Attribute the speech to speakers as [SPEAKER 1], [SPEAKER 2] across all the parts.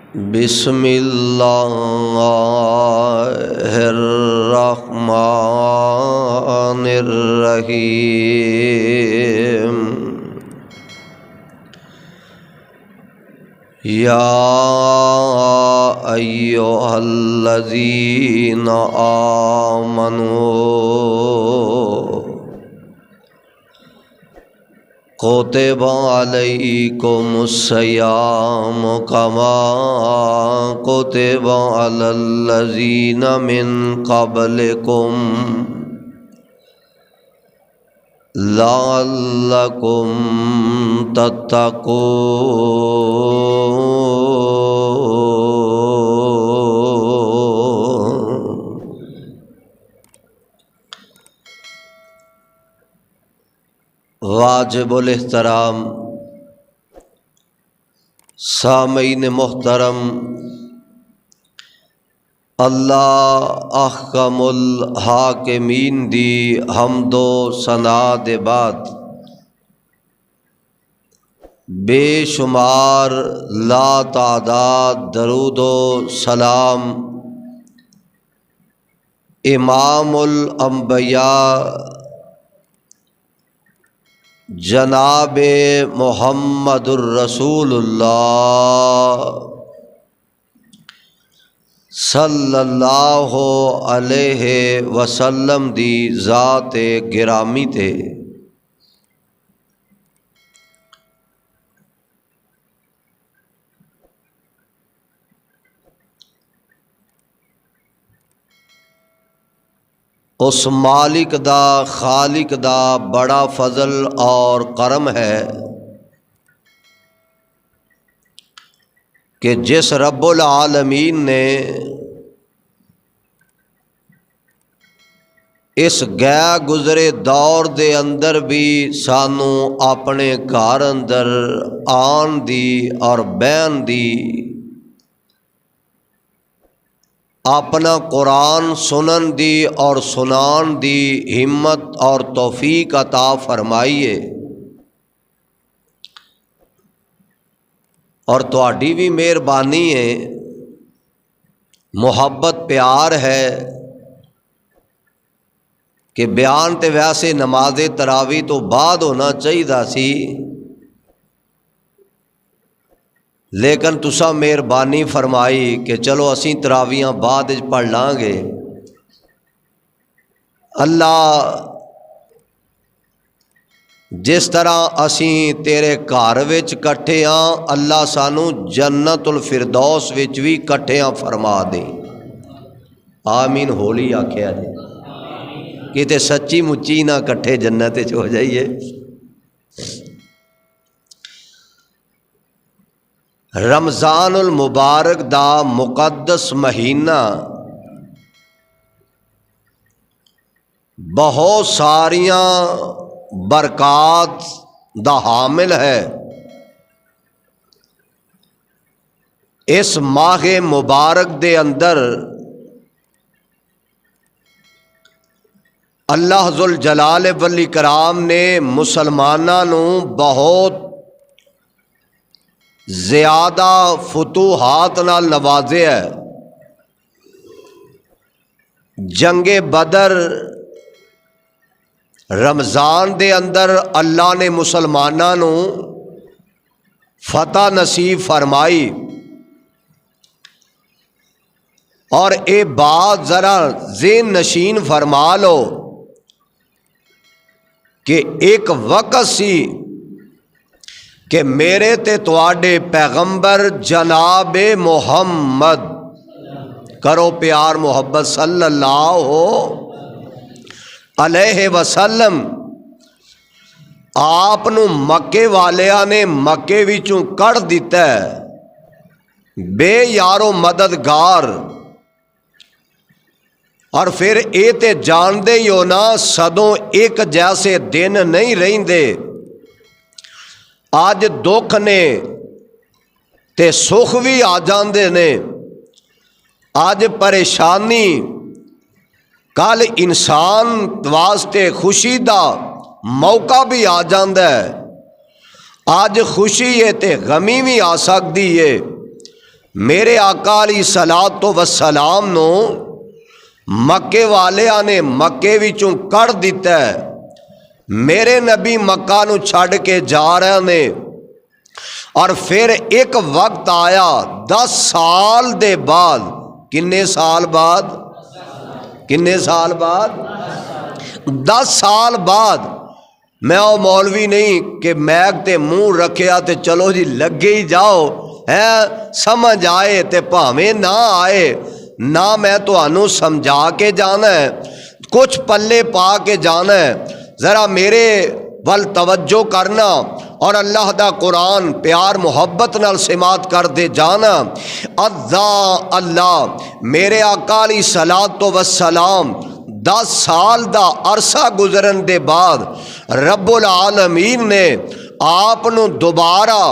[SPEAKER 1] बिस्मिल्लाहिर्रहमानिर्रहीम। या अय्युहल्लज़ीना आमनू कुतिबा अलैकुमुस्सियाम कमा कुतिबा अलल्लज़ीना मिन क़ब्लिकुम लअल्लकुम तत्तक़ून। वाजिबुल एहतराम सामीन मोहतरम, अल्लाह अहकमुल हाकिमीन दी हमदो सना दे बाद बेशुमार ला तादाद दरूदो सलाम इमामुल अंबिया जनाबे मुहम्मदुर रसूलुल्लाह सल्लल्लाहु अलैहि वसल्लम दी ज़ाते गिरामी थे। उस मालिक दा खालिक दा बड़ा फजल और करम है कि जिस रब्बुल आलमीन ने इस गै गुजरे दौर दे अंदर भी सानू अपने घर अंदर आन दी और बहन दी, अपना कुरान सुनन दी और सुनान दी हिम्मत और तौफीक अता फरमाइए। और तुहाडी भी मेहरबानी है, मुहब्बत प्यार है कि बयान तो वैसे नमाज़े तरावी तो बाद होना चाहिए सी, लेकिन तुसा मेहरबानी फरमाई कि चलो असी तरावियां बाद पढ़ लांगे। अल्लाह जिस तरह असी तेरे घर विच कट्ठे हाँ, अल्लाह सानू जन्नतुल फिरदौस विच भी कट्ठियां फरमा दे। आमीन होली आख्या जी, किते सच्ची मुच्ची ना कट्ठे जन्नत विच हो जाइए। रमज़ानुल मुबारक दा मुकद्दस महीना बहुत सारियां बरकात दा हामिल है। इस माह मुबारक दे अंदर अल्लाह जुल जलाल वल इकराम ने मुसलमानां नू बहुत ज़्यादा फतूहात नाल नवाजे है। जंगे बदर रमज़ान दे अंदर अल्लाह ने मुसलमानां नू फतह नसीब फरमाई। और ये बात ज़रा ज़ेहन नशीन फरमा लो कि एक वक़्त सी कि मेरे ते तुहाडे पैगंबर जनाबे मुहम्मद, करो प्यार मोहब्बत, सल्लल्लाहु अलैहि वसल्लम, आप नू मक्के वालियां ने मक्के विचों कढ़ दिता है, बे यारो मददगार। और फिर ये ते जानदे ही हो ना, सदों एक जैसे दिन नहीं रहिंदे। अज दुख ने ते सुख भी आ जाते ने, अज परेशानी कल इंसान वास्ते खुशी का मौका भी आ जाता है। अज खुशी है तो गमी भी आ सकती है, मेरे आका अली सलातो वसलाम नो मक्के वालियां ने मक्के विचों कढ़ दिता है। मेरे नबी मक्का नू छड़ के जा रहे ने और फिर एक वक्त आया 10 साल दे बाद, किन्ने साल बाद, किन्ने साल बाद, 10 साल बाद। मैं वो मौलवी नहीं कि मैग ते मुँह रखिया ते चलो जी लगे ही जाओ, है समझ आए ते भावें ना आए ना, मैं तुहानू समझा के जाना है, कुछ पल्ले पा के जाना है। ज़रा मेरे वल तवज्जो करना और अल्लाह दा कुरान प्यार मुहब्बत नाल सिमात कर दे जाना। अल्लाह अल्लाह मेरे आका अली सलातो वसलाम 10 साल दा अरसा गुजरन दे बाद रब्बुल आलमीन ने आपनू दोबारा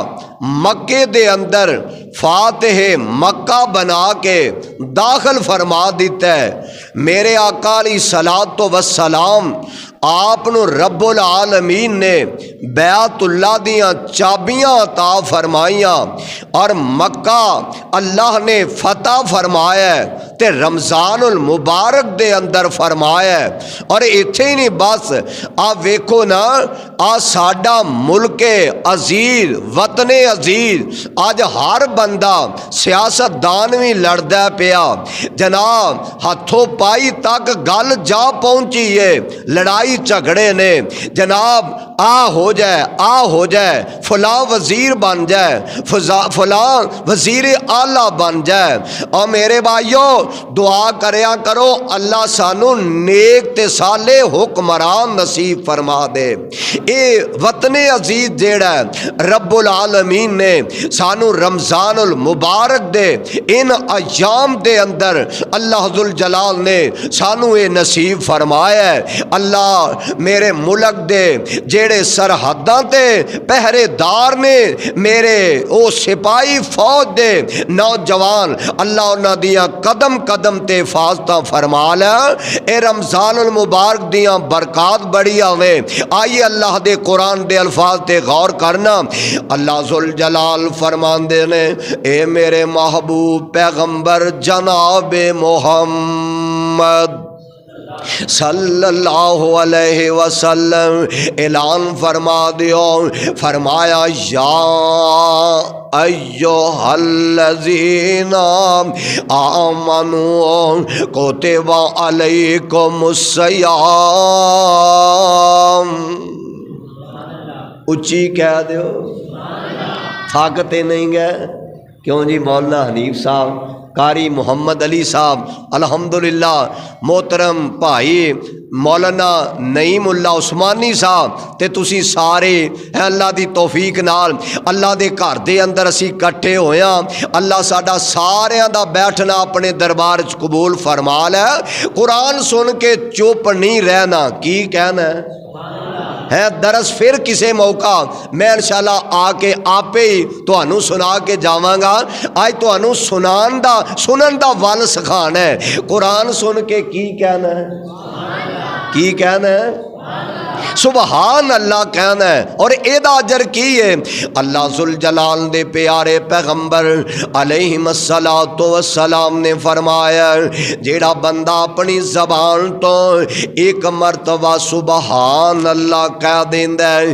[SPEAKER 1] मक्के दे अंदर फातिह मक्का बना के दाखिल फरमा दिता है। मेरे आका अली सलातो वसलाम आपनू रब्बुल आलमीन ने बैतुल्लाह दियां चाबियां अता फरमाइयां और मक्का अल्लाह ने फतह फरमाया ते रमज़ानुल मुबारक दे अंदर फरमाया। और इत्थे ही नहीं बस, आप वेखो ना, आ साडा मुल्के अजीज वतने अजीज अज हर बंदा सियासतदान भी लड़दा पिया जनाब, हथों पाई तक गल जा पहुंची है, लड़ाई झगड़े ने जनाब, आ हो जाए आ हो जाए, फलां वजीर बन जाए, फलां वजीर आला बन जाए। और मेरे भाइयों दुआ करया करो अल्लाह सानू नेक ते साले हुक्मरान नसीब फरमा दे। ये वतने अजीज जेड़ा रब्बुल आलमीन ने सानू रमज़ानुल मुबारक दे इन अयाम दे अंदर अल्लाह जुल जलाल ने सानू ये नसीब फरमाया है। अल्लाह मेरे मुल्क दे जेड़े सरहदां ते पहरेदार ने, मेरे ओ सिपाही फौज दे नौजवान, अल्लाह उन्हां दियां कदम कदम ते हिफाजतां फरमा लै। ए रमज़ानुल मुबारक दियां बरकात बड़ी आवे। आइए अल्लाह दे कुरान दे अल्फाज ते गौर करना। अल्लाह जुल जलाल फरमांदे ने, ए मेरे महबूब पैगंबर जनाब मोहम्मद सल्लल्लाहु अलैहि वसल्लम ऐलान फरमा दियो, फरमाया या अय्युहल्लज़ीना आमनू कुतिबा अलैकुमुस्सियाम। उच्ची कह दो, ताकते नहीं गए क्यों जी। मौलाना हनीफ साहब, कारी मोहम्मद अली साहब, अल्हम्दुलिल्लाह मोहतरम भाई मौलाना नईमुल्ला उस्मानी साहब ते तुसी सारे अल्लाह दी तौफीक नाल अल्लाह दे घर दे अंदर असी इकट्ठे होया। अल्लाह साडा सारियां दा बैठना अपने दरबार च कबूल फरमा लै। कुरान सुन के चुप नहीं रहना, की कहना है दरस फिर किसी मौका मैं इंशाअल्लाह आके आपे ही तुहानू सुना के जावांगा। आज तुहानू सुनन दा वल सिखाना है। कुरान सुन के की कहना है, की कहना है, सुबहान अल्लाह कहना है। और एदा अजर की है, अल्लाह जुल जलाल दे प्यारे पैगंबर अलैहिस्सलातो वस्सलाम ने फरमाया, जेड़ा बंदा अपनी जबान तो एक मरतबा सुबहान अल्लाह कह देंदा है,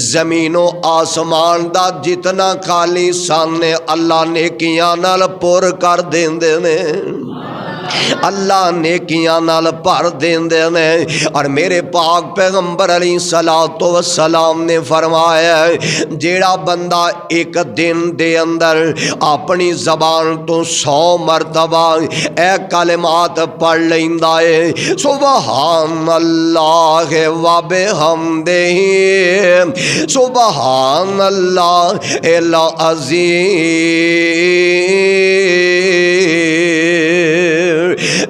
[SPEAKER 1] जमीनों आसमान दा जितना खाली सामने अल्लाह नेकियां नाल पुर कर देंदे ने, अल्लाह नेकियां नाल भर देंदे ने। और मेरे पाक पैगंबर अलैहिस्सलातो वस्सलाम ने फरमाया, जेड़ा बंदा एक दिन दे अंदर अपनी जबान तो 100 मरतबा ए कलिमात पढ़ लेंदा है, सुबहान अल्लाह व बिहम्दिही सुबहान अल्लाह अल अज़ीम।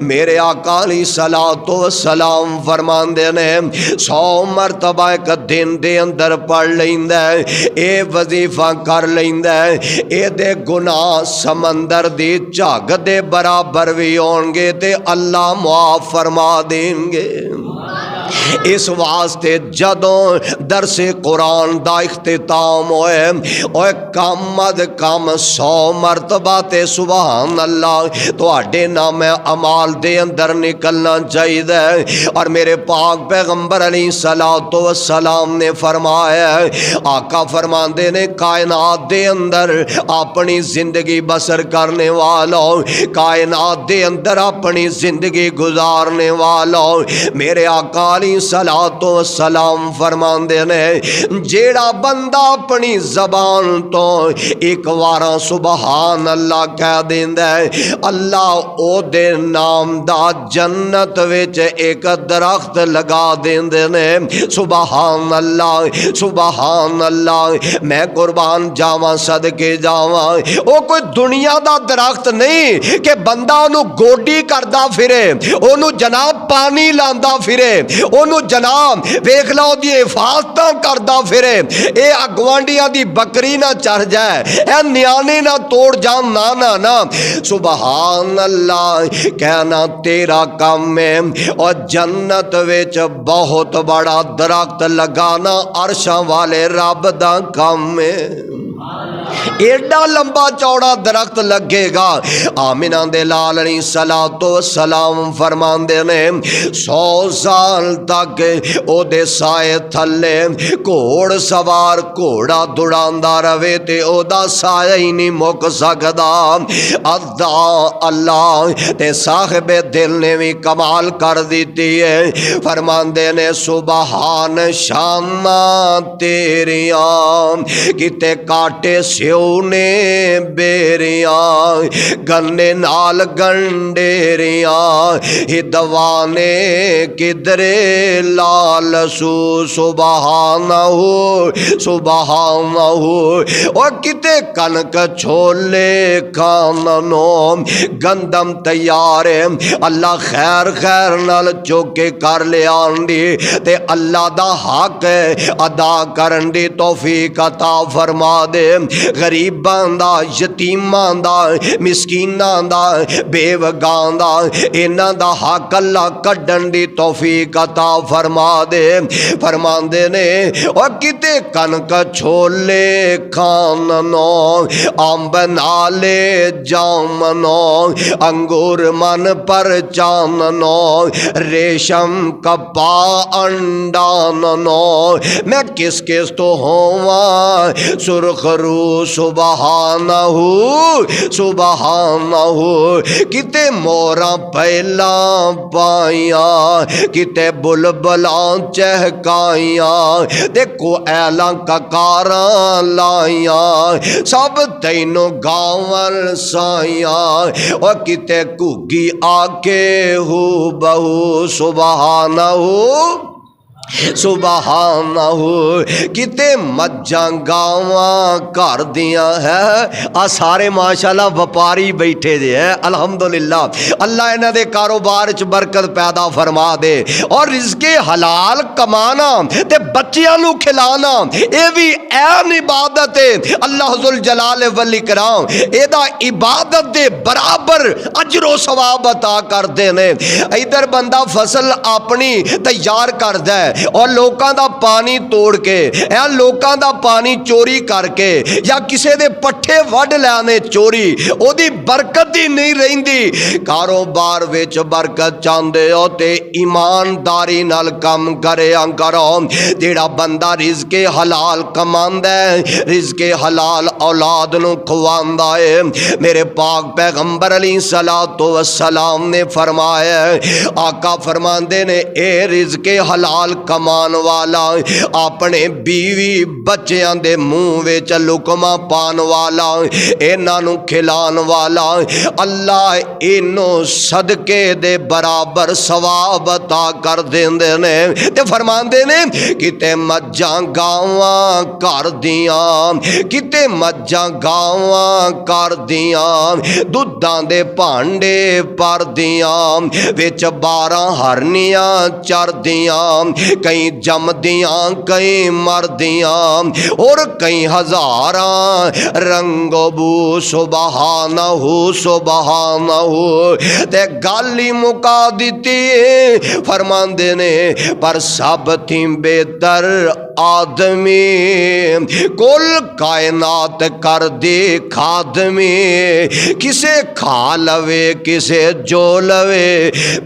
[SPEAKER 1] मेरे आका अलैहिस्सलातो वस्सलाम फरमांदे ने 100 मरतबा एक दिन दे अंदर पढ़ लैंदा है, ए वजीफा कर लैंदा है, एदे गुनाह समंदर दी झग दे बराबर भी होणगे ते अल्लाह मुआफ फरमा देंगे। इस वास्ते जदों दरसे कुरान दा इख्तिताम होए और कम अद कम 100 मरतबा ते सुभान अल्लाह तुहाडे नाम अमाल दे अंदर निकलना चाहिए। और मेरे पाक पैगंबर अलैहिस्सलातो वस्सलाम ने फरमाया, आका फरमाते ने कायनात दे अंदर अपनी जिंदगी बसर करने वालों, कायनात दे अंदर अपनी जिंदगी गुजारने वालों, मेरे आका सलातो सलाम फरमांदे ने जेड़ा बंदा अपनी जबान तो एक बार सुबहान अल्लाह कह देंदा है, अल्लाह ओदे नाम दा जन्नत विच एक दरख्त लगा देंदे ने। सुबहान अल्लाह, सुबहान अल्लाह। मैं कुर्बान जावां सदके जावां, ओ कोई दुनिया दा दरख्त नहीं कि बंदा ओनू गोडी करदा फिरे, ओनू जनाब पानी लांदा फिरे, ओनू जनाब वेख लो दी हिफाजत करदा फिरे, ये अगवांडियां दी बकरी ना चढ़ जाए, ए न्याणे ना तोड़ जान, ना ना ना। सुबहान अल्लाह कहना तेरा काम है। और जन्नत विच बहुत बड़ा दरख्त लगाना अरशां वाले रब दा काम है। एडा लंबा चौड़ा दरख्त लगेगा। आमिना दे लाल अलैहिस्सलातो वस्सलाम फरमांदे ने 100 साल तक ओदे साए थले घोड़ सवार घोड़ा दुड़ांदा रवे ते ओदा साया ही नहीं मुक सकदा। अद्दा अल्लाह ते साहिबे दिल ने भी कमाल कर दी है। फरमांदे ने सुबहान शामा तेरिया किते काटे स्यो ने बेरिया, गन्ने नाल गंडेरिया, हिदवाने किधरे लाल सू। सुबहानहू सुबहानहू। और किते कनक छोले खाननो गंदम तैयार है, अल्लाह खैर खैर नाल चौके कर ले आंदी ते अल्लाह दा हक अदा करन दी तौफीक अता फरमा दे। गरीबां दा, यतीमां दा, मिसकीनां दा, बेवगां दा, इन्हां दा हक अल्लाह कड्डण दी तौफीक अता फरमा दे। फरमांदे ने और किते कनक छोले खाननो, अंब नाले जामनो, अंगूर मन पर चाननो, रेशम कपा अंडाननो, मैं किस किस तो होवा सुरखरू। सुबहानहू सुबहानहू। किते मोरा पहला पाइया, किते बुलबुलां चहकाइया, देखो ऐलां ककारा लाइया, सब तैनों गावल साइया। और किते घुगी आके हू बहू। सुबहानहू सुबहानहू। किते मज्जां गावां घर दियां है, आ सारे माशाअल्लाह व्यापारी बैठे जे है। अल्हम्दुलिल्लाह अल्लाह इन्हां दे कारोबार च बरकत पैदा फरमा दे। और रिज़्क़े हलाल कमाना ते बच्चियां नू खिलाना ये भी ऐन इबादत है। अल्लाह जुल जलाल वल इकराम एदा इबादत दे बराबर अजरो सवाब अता करदे ने। इधर बंदा फसल अपनी तैयार करदा है और लोगों का पानी तोड़ के, लोगों का पानी चोरी करके या किसी दे पट्ठे वढ़ लैने चोरी, ओदी बरकत ही नहीं रहिंदी। कारोबार विच बरकत चाहते हो ते ईमानदारी नाल काम करेया करो। जेड़ा बंदा रिज़्क़े हलाल कमांदा है, रिज़्क़े हलाल औलाद नू खवांदा है, मेरे पाक पैगंबर अलैहिस्सलातो वस्सलाम ने फरमाया, आका फरमांदे ने ए रिज़्क़े हलाल कमान वाला अपने बीवी बच्चों के मुँह विच लुकमा पान वाला, इन्हां नू खिलान वाला, अल्लाह इनों सदके दे बराबर सवाब अता कर देंदे ने। ते फरमांदे ने किते मज्जां गावां घर दियां, किते मज्जां गावां कर दियां, दुधां दे भांडे भर दियां, विच 12 हरनियां चर दियां, कई जमदियाँ कई मरदियाँ और कई हज़ारा रंगो बू सुबहानहू सुबहानहू। ते गल ही मुका दी फरमांदे ने पर सब थी बेहतर आदमी कुल कायनात कर दे खादमी। किसे खा लवे किसे जो लवे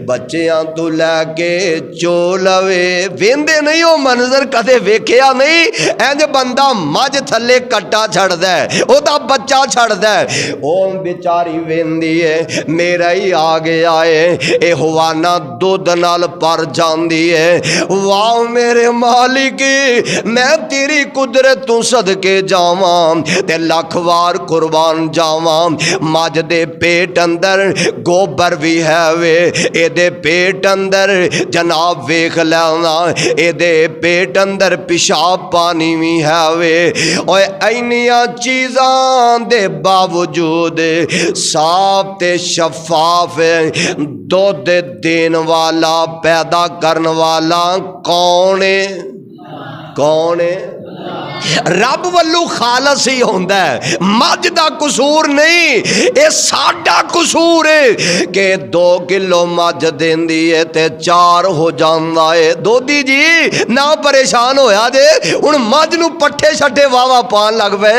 [SPEAKER 1] बच्चियां तू लैके चो लवे। वेंदे नहीं हो मंजर कदे वेखिया नहीं इंज बंदा मझ थले कट्टा छड़दा है ओदा बच्चा छड़दा है ओ बेचारी वेंदी है मेरा ही आ गया है ए हवाना दुध नाल पर जांदी है। वाह मेरे मालिक मैं तेरी कुदरत तू सदके जावां ते लख वार कुर्बान जावां। मझ दे पेट अंदर गोबर भी है वे एदे पेट अंदर जनाब वेख लेना एदे पेट अंदर पिशाब पानी भी है वे। ओए इन्नियां चीज़ां दे बावजूद साफ ते शफाफ दुध देन वाला पैदा करन वाला कौन है? कौन है? रब वल्लू खालस ही होंदा है मझ दा कसूर नहीं ये साडा कसूर है कि 2 किलो मझ देंदी है ते 4 हो जांदा है। दोधी जी ना परेशान होया जे हुण मझ नूं पट्ठे छट्टे वावा पान लग पे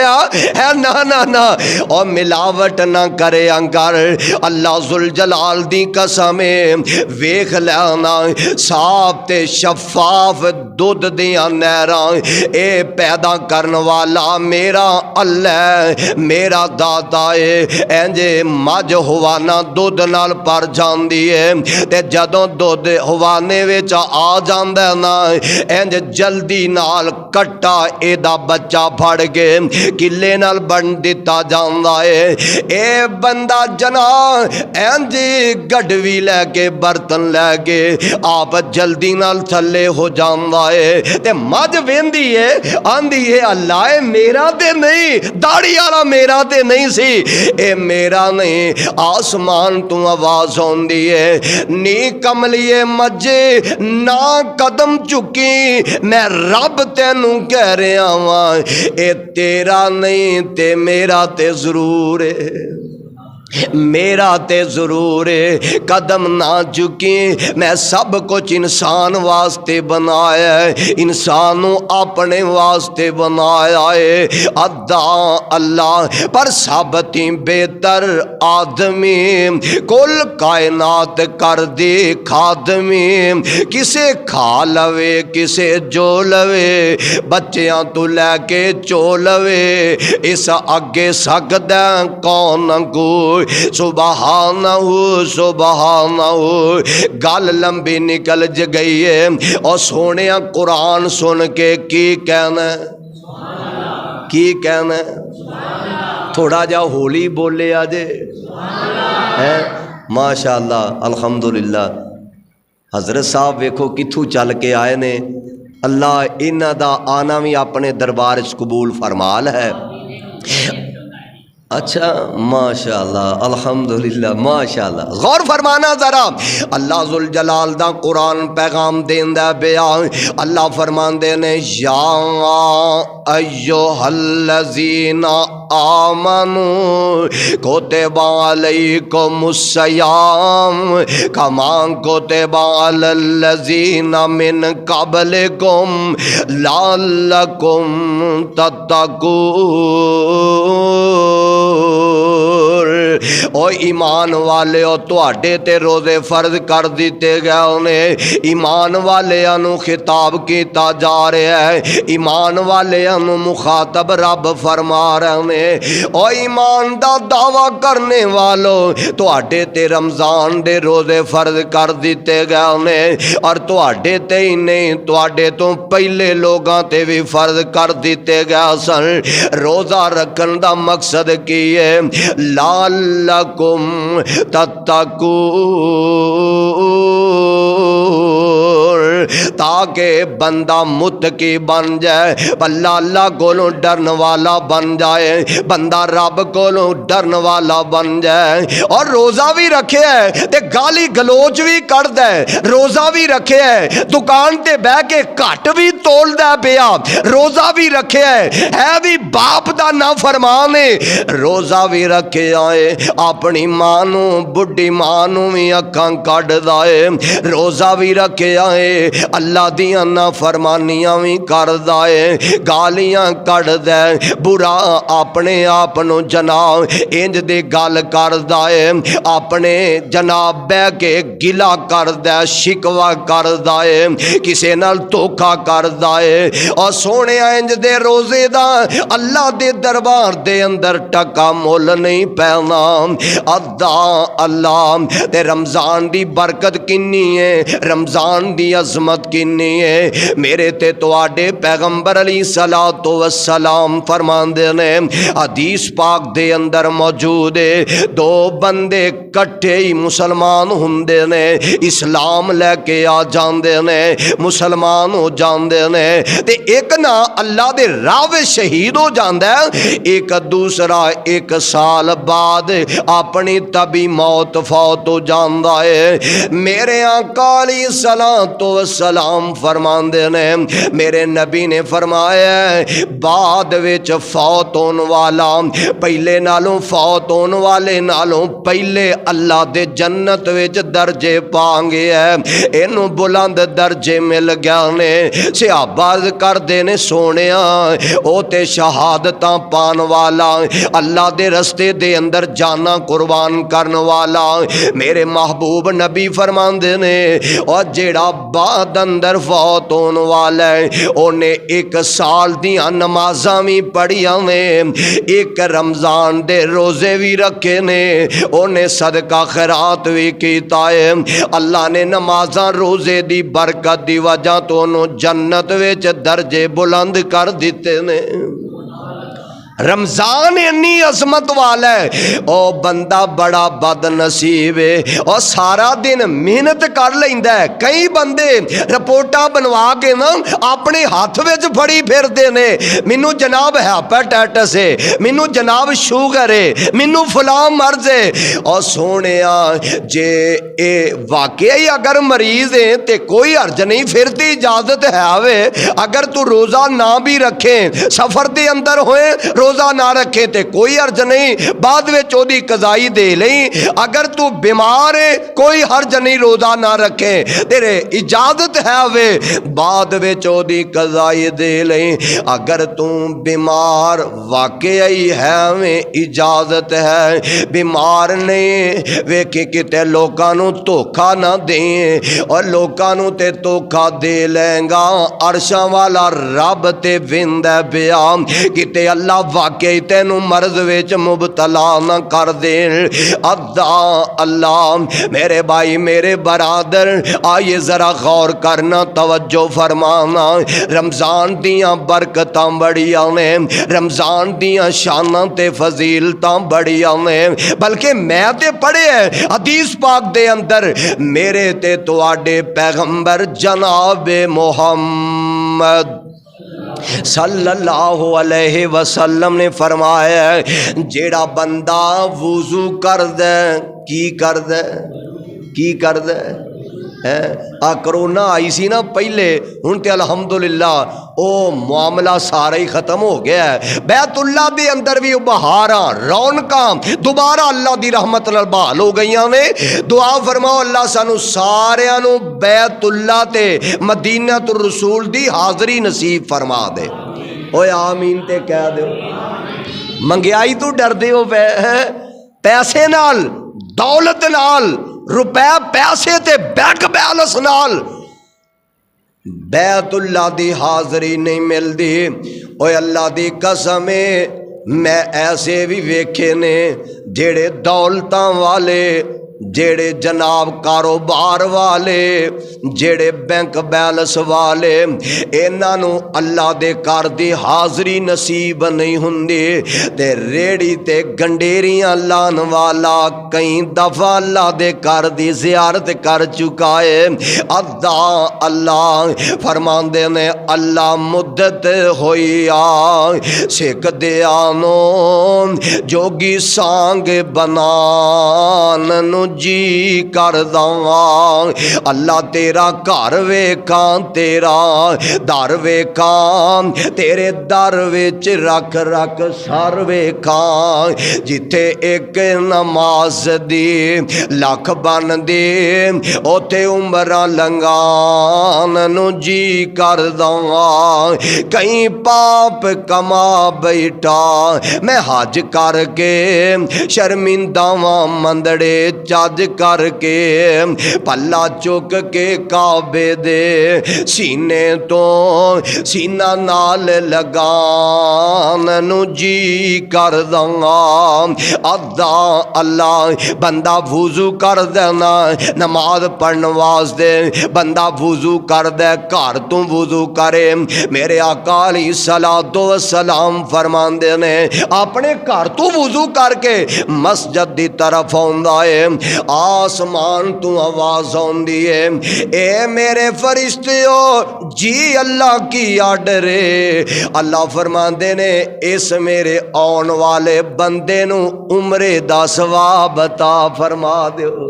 [SPEAKER 1] है ना ना ना और मिलावट ना करे अंकर अल्लाह जुल जलाल दी कसम वेख लेना साफ ते शफाफ दुध दियां नहरां ए पैदा करन वाला मेरा अल्लाह मेरा दाता है। इंजे मझ हवाना दुध नाल पर जांदी है ते जदों दुध हवाने विच आ जांदा ना इंज जल्दी नाल कट्टा एदा बच्चा फड़ के किले नाल बन दिता जांदा है। ए बंदा जना इंज गडवी लैके बर्तन लैके आप जल्दी नाल थले हो जांदा है ते मझ वेंदी है आंदी है अल्लाह मेरा ते नहीं दाढ़ी वाला मेरा ते नहीं सी ए मेरा नहीं आसमान तू आवाज आउंदी है नी कमलिए मजे ना कदम चुकी मैं रब तेनू कह रहा वां ए तेरा नहीं ते मेरा ते जरूर है मेरा ते जरूर है कदम ना चुकी मैं सब कुछ इंसान वास्ते बनाया है इंसान अपने वास्ते बनाया है अद्धा अल्लाह पर सब थी बेहतर आदमी कुल कायनात कर दे खादमी। किसे खा लवे किसे जो लवे बच्चियां तू लैके चो लवे इस अगे सकदा कौन को सुबहानहू सुबहानहू। गल लंबी निकल ज गई है और सोने कुरान सुन के की कहना की कहना थोड़ा जा होली बोले आजे है माशाअल्लाह अल्हम्दुलिल्लाह। हजरत साहब वेखो कित्थों चल के आए ने अल्लाह इन्हां दा आना भी अपने दरबार च कबूल फरमाल है। अच्छा माशाअल्लाह अल्हम्दुलिल्लाह माशाअल्लाह। गौर फरमाना जरा अल्लाह जुल जलाल दा कुरान पैगाम देंदा बयान अल्लाह फरमांदे ने या अय्युहल्लज़ीना आमनू कुतिबा अलैकुमुस्सियाम कमा कुतिबा अलल्लज़ीना मिन क़ब्लिकुम लअल्लकुम तत्तकून। ओ ईमान वाले ओ तुहाडे ते रोज़े फर्ज कर दिते गए ने ईमान वालियां नू खिताब किया जा रहा है ईमान वालियां नू मुखातब रब फरमा रहे ने ओ ईमान दा दावा करने वालों तुहाडे ते रमज़ान दे रोज़े फर्ज कर दिते गए ने और तुहाडे ते ही नहीं तुहाडे तो पहले लोगां ते भी फर्ज कर दिते गए सन। रोज़ा रखन दा मकसद की है लअल्लकुम तत्तकून ताकि बंदा मुत्तकी बन जाए, अल्लाह अल्लाह कोलों डरन वाला बन जाए, बंदा रब कोलों डरन वाला बन जाए। और रोज़ा भी रखे है ते गाली गलोच भी करदा है, रोज़ा भी रखे है दुकान ते बह के घट भी तोलदा पिया, रोज़ा भी रखे है भी बाप दा ना फरमान है, रोज़ा भी रखे आए अपनी मां नू बुढ़ी मां नू भी अखां कढ़दा है, रोज़ा भी रखे आए अल्लाह दियां ना फरमानियां भी करदा है, गालियां कढ़दा है, बुरा अपने आप नू जनाब इंज दी गल करदा है, अपने जनाब बह के गिला करदा है, शिकवा करदा है, किसे नाल धोखा करदा है। और सोने इंज दे रोज़े दा अल्लाह दे दरबार दे अंदर टका मुल नहीं पैना। अद्दा अल्लाह ते रमज़ान दी बरकत किन्नी है, रमज़ान दी अजमत किन्नी है। मेरे ते तुहाडे पैगंबर अलैहिस्सलातु वस्सलाम फरमांदे ने हदीस पाक दे अंदर मौजूद है, दो बंदे कट्ठे ही मुसलमान हुंदे ने, इस्लाम लैके आ जांदे ने, मुसलमान हो जांदे ने, ते एक ना अल्लाह दे राह विच शहीद हो जांदा है, एक दूसरा एक साल बाद अपनी तभी मौत फौत हो जांदा है। मेरे आका अलैहिस्सलातु वस्सलाम फरमांदे ने, मेरे नबी ने फरमाया बाद विच फौत होने वाला पहले नालों फौत होने वाले नालों पहले अल्लाह दे जन्नत विच दर्जे पांगे है, इनू बुलंद दर्जे मिल गया ने। सहाबा करदे ने सोनिया ओ ते शहादतां पान वाला, अल्लाह दे रस्ते दे अंदर जाना कुर्बान करन वाला, मेरे महबूब नबी फरमांदे ने और जेड़ा बाद अंदर फौत होने वाला है उन्हें एक साल दियां नमाज़ां भी पढ़ियां ने, एक रमज़ान दे रोज़े भी रखे ने, उन्हें सदका खैरात भी कीता है। अल्लाह ने नमाज़ां रोज़े दी बरकत दी वजह तो उन्होंने जन्नत विच दर्जे बुलंद कर दिते ने। रमज़ान इन्नी अजमत वाला है, ओ बंदा बड़ा बदनसीब है और सारा दिन मेहनत कर लेंदा है। कई बंदे रिपोर्टा बनवा के ना अपने हाथ विच फड़ी फिरदे ने, मैनू जनाब हैपेटाइटिस है, मैनू जनाब शुगर है, मैनू फलां मर्ज है। और सोने जे ए वाकई अगर मरीज है तो कोई हर्ज नहीं, फिर तो इजाजत है वे, अगर तू रोज़ा ना भी रखे सफर के अंदर होए रोज़ा ना रखे तो कोई हर्ज नहीं, बाद में ओदी कज़ाई दे लई। अगर तू बीमार है कोई हर्ज नहीं रोज़ा ना रखे, तेरे इजाजत है वे बाद में ओदी कज़ाई दे लई। अगर तू बीमार वाकई है वे इजाजत है, बीमार नहीं वेखे किते लोकां नू धोखा ना दें और लोकां नू ते धोखा दे लेंगा अरशां वाला रब ते विंदा पिया, किते अल्लाह वाकई तेनू मर्ज विच मुबतला न कर दे। अद्दा अल्लाह मेरे भाई मेरे बरादर आइए जरा गौर करना, तवज्जो फरमाना। रमज़ान दियां बरकतां बड़ियां ने, रमज़ान दियां शानां ते फजीलतां बड़ियां ने, बल्कि मैं ते पढ़े हदीस पाक दे अंदर मेरे ते तुहाडे पैगंबर जनाब मुहम्मद सल्लल्लाहु अलैहि वसल्लम ने फरमाया जेड़ा बंदा वुजू कर दे की कर दे आ करोना आई सी ना पहले, हुण ते अल्हम्दुलिल्लाह ओ मामला सारा ही खत्म हो गया है। बैतुल्ला दे अंदर भी बहारा रौनकां दोबारा अल्लाह दी रहमत नाल बहाल हो गई ने। दुआ फरमाओ अल्लाह सानू सारियां नू बैतुल्ला ते मदीनतुर रसूल दी हाज़री नसीब फरमा दे। ओए आमीन ते कह दो। मंगियाई तो डरदे हो पैसे नाल दौलत नाल रुपए पैसे ते बैंक बैलेंस नाल बैतुल्ला दी हाज़री नहीं मिलती। ओए अल्लाह दी कसम है मैं ऐसे भी वेखे ने जेड़े दौलतां वाले जेड़े जनाब कारोबार वाले, जेड़े बैंक बैलेंस वाले, इन्हां नूं अल्लाह दे घर दी हाज़री नसीब नहीं हुंदी ते रेड़ी ते गंडेरियां लान वाला कई दफा अल्लाह दे घर दी ज़ियारत कर चुका है। अद्धा अल्लाह फरमांदे ने अल्लाह मुद्दत होई आ सिख दियानो जोगी सांग बनान नूं जी करदा अल्लाह तेरा घर वेखां, तेरा दर वेखां, तेरे दर विच रख रख सर वेखां, जिथे एक नमाज दी लख बनदी उथे उमरां लंघान नूं जी करदा। कई पाप कमा बैठा मैं हज करके शर्मिंदा वां मंदड़े चज करके पल्ला चुक के काबे दे सीने तो सीना नाल लगान नूं जी कर दंगा। अद्धा अल्लाह बंदा वुजू कर देना नमाज पढ़न वास्ते, बंदा वुजू कर दे घर तू वुजू करे। मेरे आका अलैहिस्सलातु वस्सलाम फरमांदे ने अपने घर तू वुजू करके मस्जिद दी तरफ आउंदा है, आसमान तू आवाज आउंदी है, ए मेरे फरिश्तियो जी अल्लाह की आर्डर है। अल्लाह फरमांदे ने इस मेरे आने वाले बंदे नू उम्रे दा सवाब अता फरमा दियो।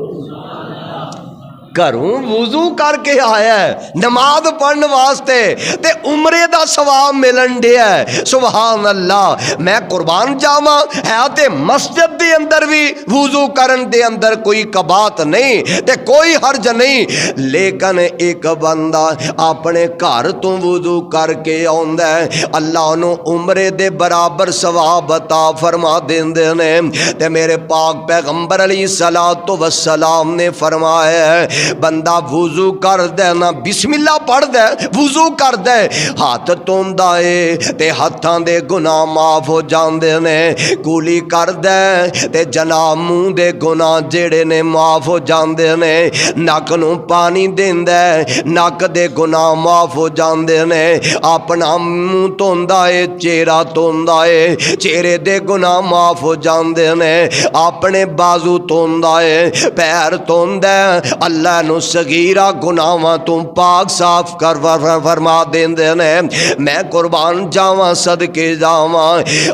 [SPEAKER 1] घरों वुजू करके आया है नमाज पढ़ने वास्ते ते उमरे दा सवाब मिलन दिया है। सुभान अल्लाह। मैं कुर्बान जावा है ते मस्जिद दे अंदर भी वुजू करन दे अंदर कोई कबात नहीं ते कोई हर्ज नहीं, लेकिन एक बंदा अपने घर तो वुजू करके आउंदा है अल्लाह नू उमरे दे बराबर सवाब अता फरमा देंदे ने। ते मेरे पाक पैगंबर अलैहिस्सलातु वस्सलाम ने फरमाया है बंदा वुजू कर दे ना बिस्मिल्लाह पढ़ दे वुजू कर दे हाथ धोंदा है ते हाथां दे गुनाह माफ हो जांदे ने, कूली कर दे ते जनाब मूंह दे गुनाह जेड़े ने माफ हो जांदे ने, नक नूं पानी देंदा है नक दे गुनाह माफ हो जांदे ने, अपना मूंह धोंदा है चेहरा धोंदा है चेहरे दे गुनाह माफ हो जांदे ने, अपने बाजू धोंदा है पैर धोंदा है अल्लाह नू सगीरा गुनाहां तू पाक साफ कर फरमा देंदे ने। मैं कुर्बान जावां सदके जावां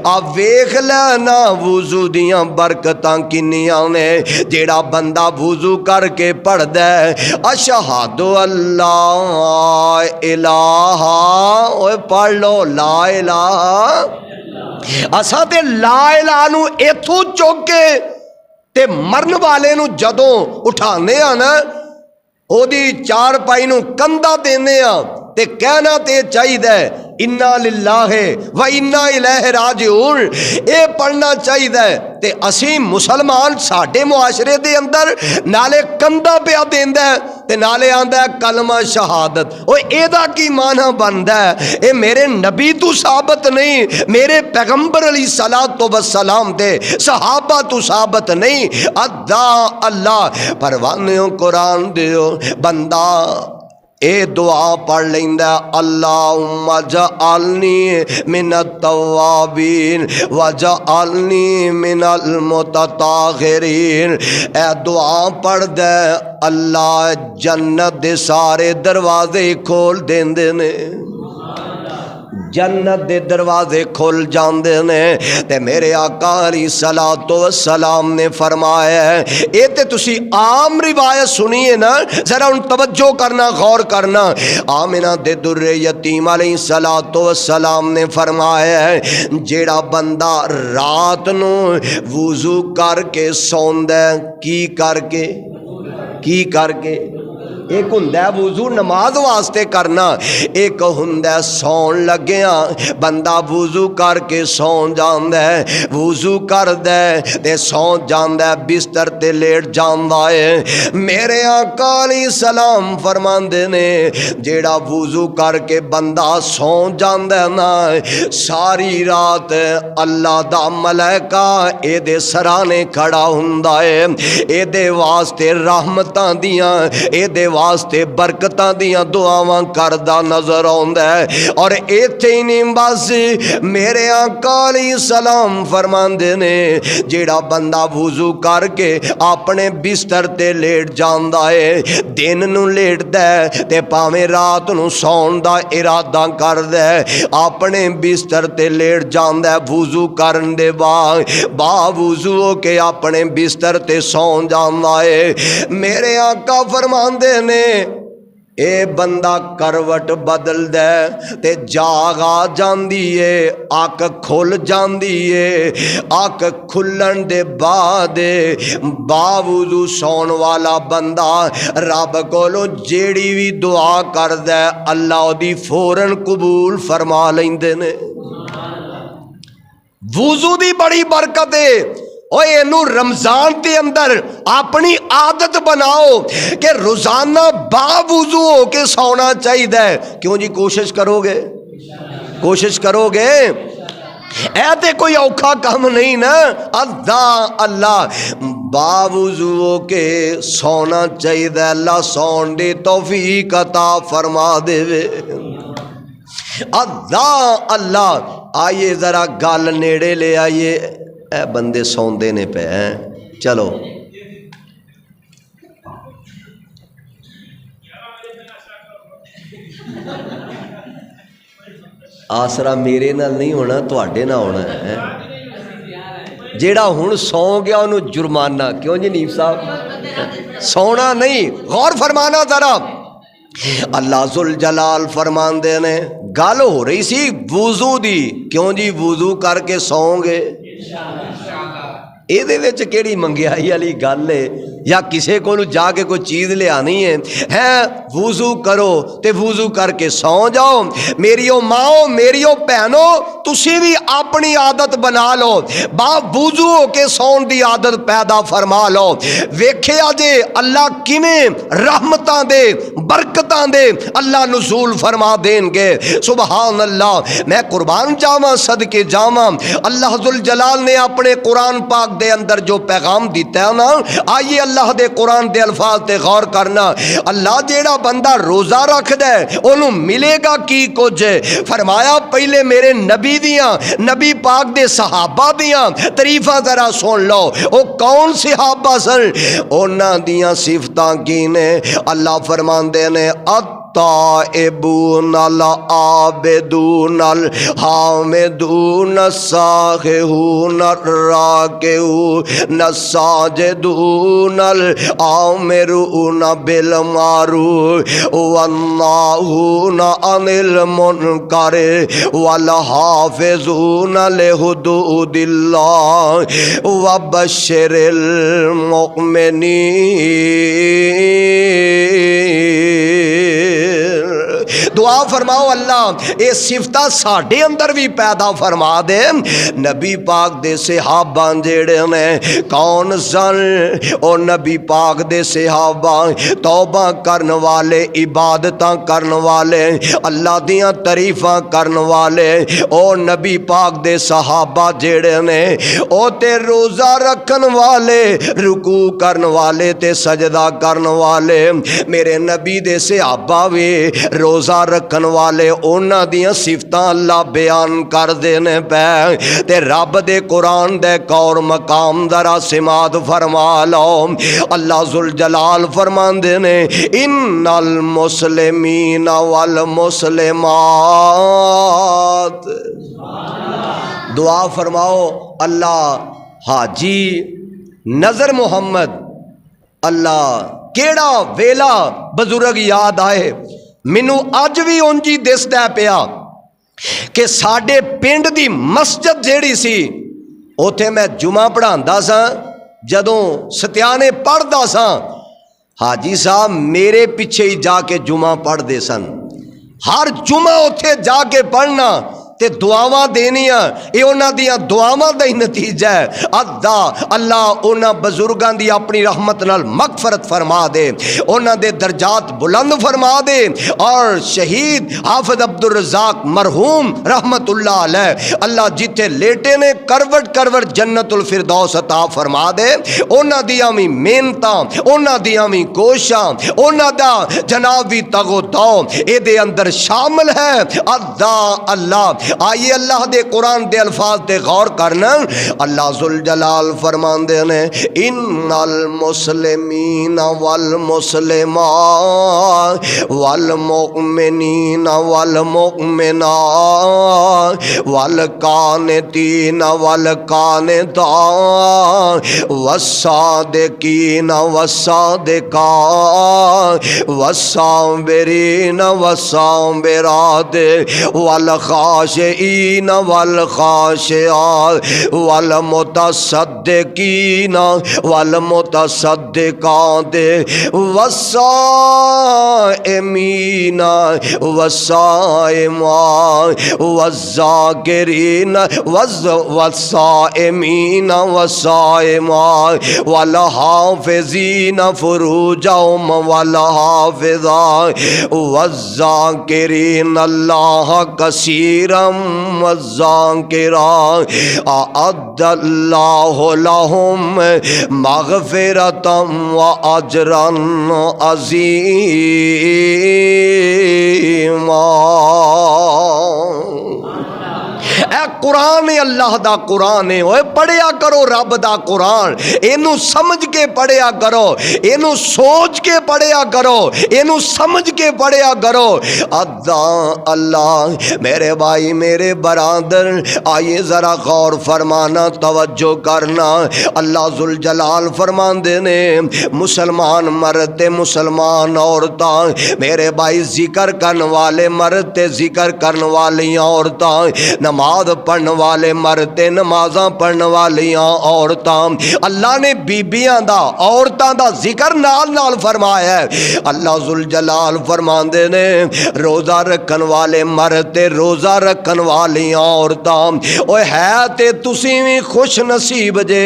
[SPEAKER 1] आ वेख लेना वुजू दियां बरकतां किन्नियां ने। जेड़ा बंदा वुजू करके पढ़दा है अशहदु अल्ला इलाहा ओए पढ़ लो ला इलाहा, असा ते ला इलाहा नू इथों चुक के ते मरन वाले नू जदों उठाने आ ना ओदी चार पाई नू कंधा देने आ ते कहना ते चाहिए इन्ना लिल्लाहि व इन्ना इलैहि राजिऊन, ये पढ़ना चाहिए ते असी मुसलमान साडे मुआशरे दे अंदर नाले कंधा पिया देंदा ते नाले आंदा कलमा शहादत। ओ एदा की माना बनदा है? ये मेरे नबी तू साबित नहीं, मेरे पैगंबर अलैहिस्सलातु वस्सलाम दे सहाबा तू साबित नहीं। अद्दा अल्लाह परवानियों कुरान दियो बंदा ए दुआ पढ़ लेंदा अल्लाहुम्मा जअलनी मिनत तव्वाबीन व जअलनी मिनल मुतताहिरीन। ए दुआ पढ़ दे अल्लाह जन्नत दे सारे दरवाजे खोल देंदे ने, जन्नत दे दरवाजे खुल जाते ने। ते मेरे आका अलैहिस्सलातु वस्सलाम ने फरमाया ये तो तुसी आम रिवायत सुनी है ना, जरा उन तवज्जो करना गौर करना। आमिना दे दुर्रे यतीम अलैहिस्सलातु वस्सलाम ने फरमाया जेड़ा बंदा रात नू वुजू करके सौंदा की करके एक हुंदा वुजू नमाज वास्ते करना, एक हुंदा सौन लग्या बंदा वुजू करके सौ जांदा है, वुजू करदा है ते सौ जांदा है, बिस्तर ते लेट जांदा है। मेरे आका अलैहिस्सलाम फरमांदे ने जेड़ा वुजू करके बंदा सौ जांदा है ना, सारी रात अल्लाह दा मलाइका एदे सराने खड़ा हुंदा है, एदे वास्ते रहमतां दियां एदे वास्ते बरकतां दियां दुआवां करदा नजर आउंदा है। और इत्थे ही नहीं बस, मेरे आका अलैहिस्सलाम फरमांदे ने जेड़ा बंदा वुजू करके अपने बिस्तर ते लेट जांदा है, दिन नूं लेटदा है ते भावें रात नूं सौण दा इरादा करदा है, अपने बिस्तर ते लेट जांदा है वुजू करन दे बाद वुजू हो के अपने बिस्तर ते सौ जांदा है। मेरे आका फरमांदे ने ए बंदा करवट बदलदा ते जाग आ जांदी है, अख खुल जांदी है, अख खुलन दे बाद बावजू सौन वाला बंदा रब कोलों जेड़ी भी दुआ करदा अल्लाह ओदी फौरन कबूल फरमा लैंदे ने। वुजू दी बड़ी बरकत है। ओए इनू रमजान के अंदर अपनी आदत बनाओ कि रोजाना बावुजू हो के सोना चाहिए। क्यों जी? कोशिश करोगे, कोशिश करोगे, ऐ ते कोई औखा काम नहीं ना। अल्लाह बावुजू हो के सोना चाहिए। अल्लाह सौन दी तौफीक अता फरमा देवे। अल्लाह आइए जरा गल नेड़े ले आइए। ए बंदे सौंदे ने पे हैं, चलो आसरा मेरे नाल नहीं होना, तुहाडे नाल होना है। जेड़ा हुण सौ गया उन्होंने जुर्माना। क्यों जी नीफ साहब? सोना नहीं, गौर फरमाना जरा। अल्लाह जुल जलाल फरमांदे ने गल हो रही सी वुजू दी। क्यों जी? वुजू करके सौंगे। ਇਹਦੇ ਵਿੱਚ ਕਿਹੜੀ ਮੰਗਿਆਈ वाली गल है या किसी को जाके कोई चीज़ लियानी है वुजू करो तो वुजू करके सौ जाओ। मेरियो माओ मेरियो भैनों तुसी भी अपनी आदत बना लो, बा वुजू हो के सौन की आदत पैदा फरमा लो। वेखिया जे अल्लाह किवें रहमतां दे बरकतां दे अल्लाह नज़ूल फरमा देंगे। सुबहान अल्लाह। मैं कुर्बान जावा सदके जावा। अल्लाह जुल जलाल ने अपने कुरान पाक दे अंदर जो पैगाम दिता है ना, आइए अल्लाह दे कुरान दे अल्फाज ते गौर करना। अल्लाह जेड़ा बंदा रोजा रखदा है ओनू मिलेगा की कुछ। फरमाया पहले मेरे नबी दियां, नबी पाक दे सहाबा दियां तरीफा जरा सुन लो। ओ कौन सहाबा सन, उन्हां दियां सिफतां की ने। अल्लाह फरमांदे ने ताइबूनल आबिदूनल हामिदून साहिहून राकिऊन साजिदूनल आमिरून बिल मारूफ वन्नाहून अनिल मुनकर वल हाफिजून लिहुदूदिल्लाह वबश्शिरिल मुमिनीन। दुआ फरमाओ अल्लाह ये सिफता साडे अंदर भी पैदा फरमा दे। नबी पाक दे सहाबा जेड़े ने कौन सन? ओ नबी पाक दे सहाबा तौबा करन वाले, इबादतां करन वाले, अल्लाह दियां तरीफां करन वाले। ओ नबी पाक दे सहाबा जेड़े ने ओ ते रोज़ा रखन वाले, रुकू करन वाले ते सजदा करन वाले। मेरे नबी दे सहाबा भी रोज़ा रखन वाले, उन्हां दियां सिफतां अल्लाह बयान कर देने पै। ते रब दे कुरान दे कौर मकाम दरा सिमात फरमा लो। अल्लाह जुल जलाल फरमांदे ने इन्नल मुस्लिमीन वल मुस्लिमात। दुआ फरमाओ अल्लाह हाजी नजर मोहम्मद, अल्लाह केड़ा वेला बजुर्ग याद आए। मैनू अज भी उंज ही दिसदा पिया कि साडे पिंड दी मस्जिद जेड़ी सी उत्थे मैं जुमा पढ़ांदा सा, जदों सत्याने पढ़दा सा हाजी साहब मेरे पिछे ही जाके जुमा पढ़ते सन, हर जुमा उत्थे जाके पढ़ना ते दुआवां देनियां, ये उन्हां दियां दुआवां दा ही नतीजा है। अद्दा अल्लाह उन्हां बजुर्गां दी अपनी रहमत नाल मगफरत फरमा दे, उन्हां दे दर्जात बुलंद फरमा दे। और शहीद हाफिज अब्दुल रज़ाक मरहूम रहमतुल्लाह अलैह, अल्लाह जिथे लेटे ने करवट करवट जन्नतुल फिरदौस अता फरमा दे। उन्हां दियां भी मेहनतां, उन्हां दियां भी कोशिशां, उन्हां दा जनाब भी तगो तौ इहदे अंदर शामिल है। अद्दा अल्लाह, आइए अल्लाह दे कुरान दे अल्फाज ते गौर करना। अल्लाह जुल जलाल फरमांदे ने इन्नल मुस्लिमीन वल मुस्लिमात वल मुमिनीन वल मुमिनात वल कानितीन वल कानितात वस्सादिकीन वस्सादिकात वस्साबिरीन वस्साबिरात वल खाशिईन वल खाशियात वल मुतसद्दिकीन वल मुतसद्दिकात वस्साइमीन वस्साइमात वज़्ज़ाकिरीन वस्साइमीन वस्साइमात वल हाफिज़ीन फुरूजहुम वल हाफिज़ात वज़्ज़ाकिरीन अल्लाह कसीरम वज़्ज़ाकिरात अअद्दल्लाहु लहुम मग़फ़िरतम व अजरन अज़ीमा। कुरान अल्लाह दा कुरान है, ओए पढ़िया करो रब दा कुरान, इनू समझ के पढ़िया करो, इनू सोच के पढ़िया करो, इनू समझ के पढ़िया करो। अद्दा अल्लाह मेरे भाई मेरे बरादर, आइए ज़रा गौर फरमाना, तवज्जो करना। अल्लाह जुल जलाल फरमांदे ने मुसलमान मर्द ते मुसलमान औरतां, मेरे भाई जिक्र करने वाले मर्द ते जिक्र करने वालियां औरतां, नमाज पढ़ने वाले मर्द ते नमाज़ां पढ़ने वालियां औरतां। अल्लाह ने बीबियां दा औरतां दा जिक्र नाल नाल फरमाया है। अल्लाह जुल जलाल फरमांदे ने रोज़ा रखन वाले मर्द ते रोज़ा रखन वालियां औरतां। ओए है ते तुसीं भी खुश नसीब जे,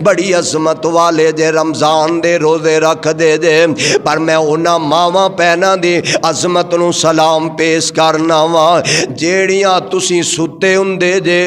[SPEAKER 1] बड़ी अज़मत वाले जे, रमज़ान दे रोज़े रख दे जे, पर मैं उन्हां मावां भैनां दी अज़मत नूं सलाम पेश करना वा जेड़ियां तुसीं सुते हुंदे जे,